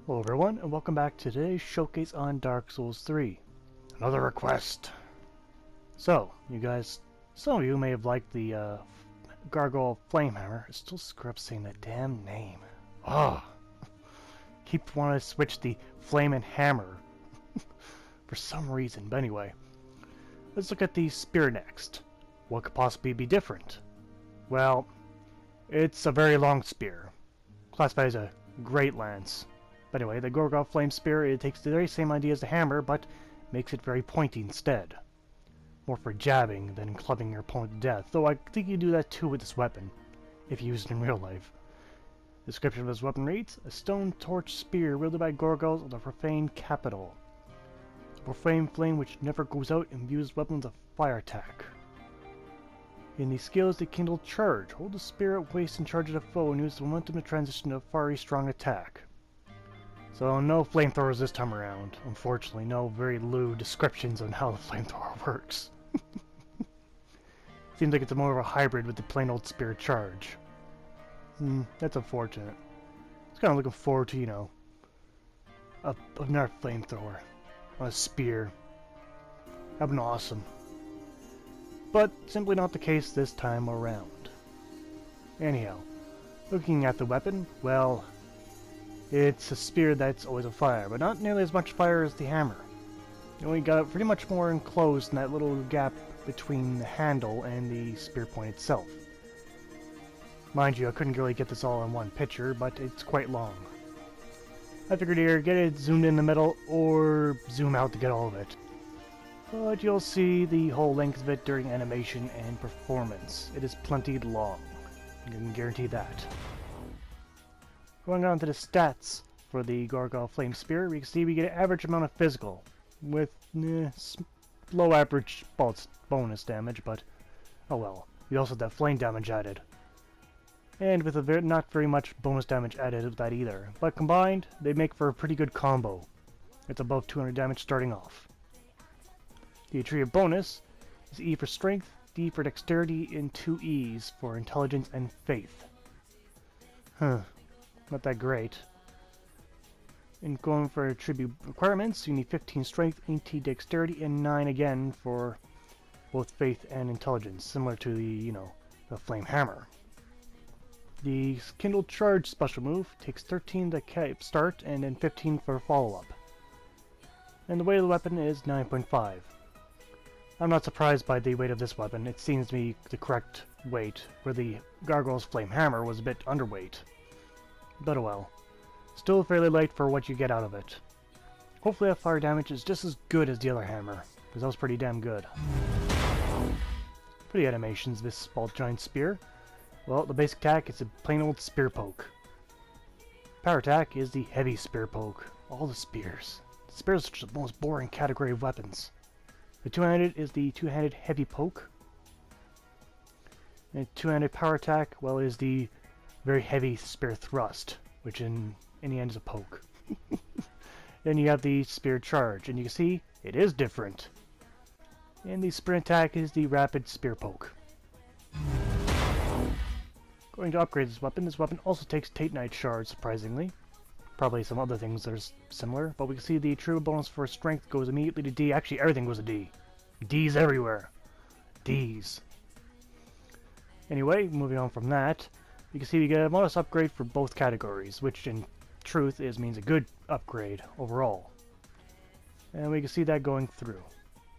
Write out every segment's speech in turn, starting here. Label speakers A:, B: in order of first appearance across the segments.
A: Hello everyone, and welcome back to today's showcase on Dark Souls 3. Another request! So, you guys, some of you may have liked the Gargoyle Flame Hammer. I still screw up saying that damn name. Oh! Keep wanting to switch the Flame and Hammer for some reason, but anyway. Let's look at the spear next. What could possibly be different? Well, it's a very long spear, classified as a great lance. But anyway, the Gargoyle Flame Spear, it takes the very same idea as the hammer, but makes it very pointy instead. More for jabbing than clubbing your opponent to death, though I think you do that too with this weapon, if you use it in real life. The description of this weapon reads, a stone torch spear wielded by gargoyles of the profane capital. A profane flame which never goes out imbues weapons of fire attack. In the skills, the Kindled Charge. Hold the spear at waist and charge at a foe and use the momentum to transition to a fiery strong attack. So no flamethrowers this time around. Unfortunately, no very lewd descriptions on how the flamethrower works. Seems like it's more of a hybrid with the plain old spear charge. That's unfortunate. I was kind of looking forward to, you know, another flamethrower on a spear. That'd been awesome. But simply not the case this time around. Anyhow, looking at the weapon, well, it's a spear that's always on fire, but not nearly as much fire as the hammer. You only got it pretty much more enclosed in that little gap between the handle and the spear point itself. Mind you, I couldn't really get this all in one picture, but it's quite long. I figured either get it zoomed in the middle or zoom out to get all of it. But you'll see the whole length of it during animation and performance. It is plenty long. I can guarantee that. Going on to the stats for the Gargoyle Flame Spear, we can see we get an average amount of physical, with low average bonus damage, but oh well. We also have that flame damage added. And with not very much bonus damage added with that either. But combined, they make for a pretty good combo. It's above 200 damage starting off. The attribute bonus is E for Strength, D for Dexterity, and 2 E's for Intelligence and Faith. Not that great. And going for attribute requirements, you need 15 Strength, 18 Dexterity, and 9 again for both Faith and Intelligence, similar to the, you know, the Flame Hammer. The Kindled Charge special move takes 13 to start and then 15 for follow-up. And the weight of the weapon is 9.5. I'm not surprised by the weight of this weapon. It seems to be the correct weight, where the Gargoyle's Flame Hammer was a bit underweight. But oh well. Still fairly light for what you get out of it. Hopefully that fire damage is just as good as the other hammer, because that was pretty damn good. For the animations, this small giant spear, well, the basic attack is a plain old spear poke. Power attack is the heavy spear poke. All the spears. The spears are just the most boring category of weapons. The two-handed is the two-handed heavy poke. And two-handed power attack, well, is the very heavy spear thrust, which in the end is a poke. Then you have the spear charge, and you can see it is different. And the sprint attack is the rapid spear poke. Going to upgrade this weapon also takes Titanite shards, surprisingly. Probably some other things that are similar, but we can see the true bonus for strength goes immediately to D. Actually, everything goes to D. D's everywhere. D's. Anyway, moving on from that, you can see we get a bonus upgrade for both categories, which in truth means a good upgrade overall. And we can see that going through.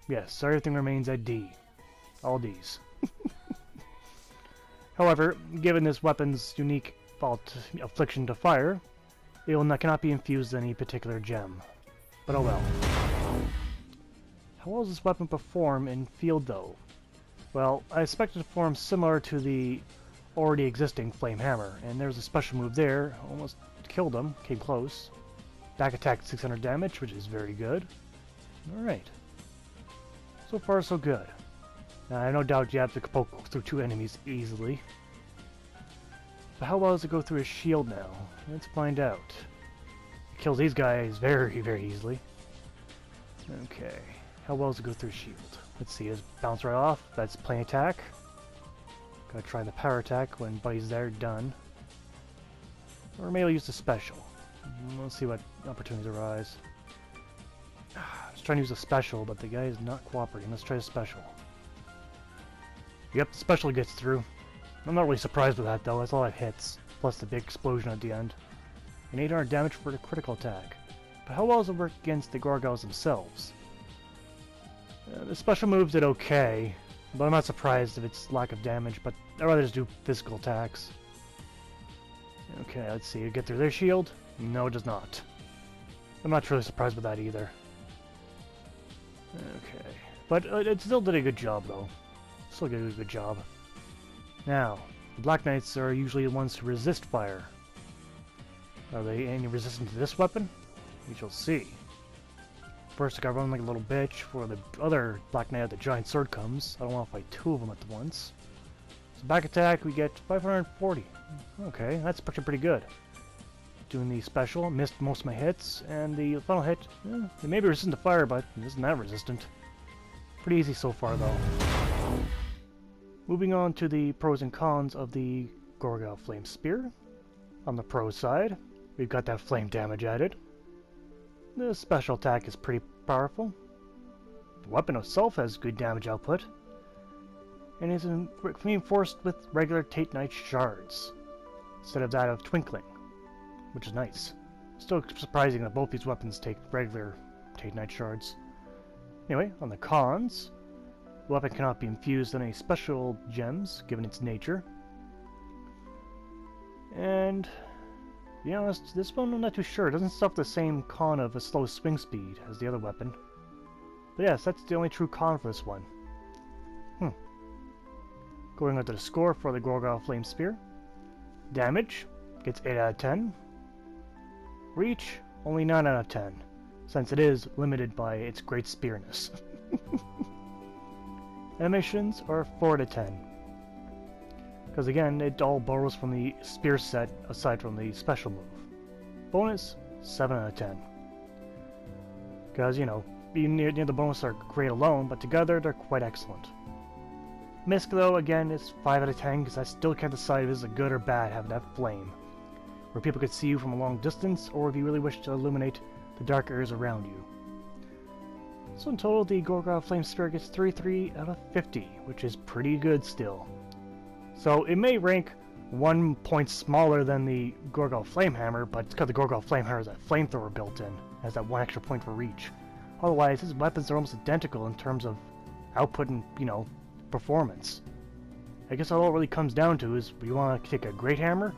A: Yes, so everything remains at D. All D's. However, given this weapon's unique affliction to fire, it cannot be infused in any particular gem. But oh well. How well does this weapon perform in field though? Well, I expect it to perform similar to the already existing Flame Hammer, and there's a special move there. Almost killed him, came close. Back attack 600 damage, which is very good. Alright. So far so good. Now I no doubt you have to poke through 2 enemies easily. But how well does it go through his shield now? Let's find out. It kills these guys very, very easily. Okay. How well does it go through his shield? Let's see, it's bounce right off. That's plain attack. Gotta try the power attack when buddy's there, done. Or maybe I'll use the special. Let's see what opportunities arise. I was trying to use a special, but the guy is not cooperating. Let's try the special. Yep, the special gets through. I'm not really surprised with that, though. That's all it hits. Plus the big explosion at the end. And 800 damage for the critical attack. But how well does it work against the gargoyles themselves? The special moves did okay, but I'm not surprised if it's lack of damage, but I'd rather just do physical attacks. Okay, let's see. You get through their shield? No, it does not. I'm not really surprised with that either. Okay. But it still did a good job, though. Still did a good job. Now, the Black Knights are usually the ones who resist fire. Are they any resistant to this weapon? We shall see. First, I gotta run like a little bitch before the other Black Knight with the giant sword comes. I don't want to fight two of them at once. So back attack, we get 540. Okay, that's actually pretty good. Doing the special, missed most of my hits, and the final hit, it may be resistant to fire, but it isn't that resistant. Pretty easy so far, though. Moving on to the pros and cons of the Gargoyle Flame Spear. On the pro side, we've got that flame damage added. The special attack is pretty powerful. The weapon itself has good damage output. And is reinforced with regular Titanite shards, instead of that of Twinkling, which is nice. Still surprising that both these weapons take regular Titanite shards. Anyway, on the cons, the weapon cannot be infused in any special gems, given its nature. And, to be honest, this one I'm not too sure. It doesn't suffer the same con of a slow swing speed as the other weapon. But yes, that's the only true con for this one. Going on to the score for the Gargoyle Flame Spear. Damage gets 8 out of 10. Reach, only 9 out of 10, since it is limited by its great spearness. Animations are 4 out of 10. Because again, it all borrows from the spear set aside from the special move. Bonus, 7 out of 10. Because, you know, near the bonus are great alone, but together they're quite excellent. Misk, though, again, is 5 out of 10, because I still can't decide if this is a good or bad having that flame, where people could see you from a long distance, or if you really wish to illuminate the dark areas around you. So in total, the Gargoyle Flame Spear gets 33 out of 50, which is pretty good still. So it may rank 1 point smaller than the Gargoyle Flame Hammer, but it's because the Gargoyle Flame Hammer has that flamethrower built in, has that 1 extra point for reach. Otherwise, his weapons are almost identical in terms of output and, you know, performance. I guess all it really comes down to is, do you want to take a great hammer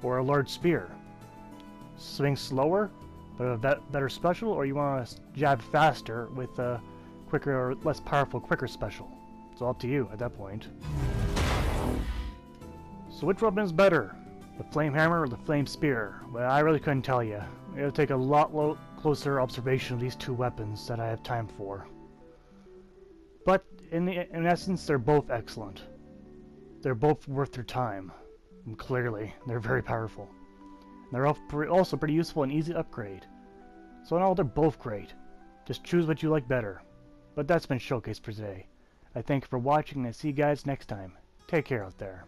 A: or a large spear? Swing slower, but a better special, or you want to jab faster with a quicker or less powerful, quicker special? It's all up to you at that point. So which weapon is better? The Flame Hammer or the Flame Spear? Well, I really couldn't tell you. It'll take a lot closer observation of these two weapons that I have time for. But in essence, they're both excellent. They're both worth their time. And clearly, they're very powerful. And they're also pretty useful and easy to upgrade. So in all, they're both great. Just choose what you like better. But that's been showcased for today. I thank you for watching and I see you guys next time. Take care out there.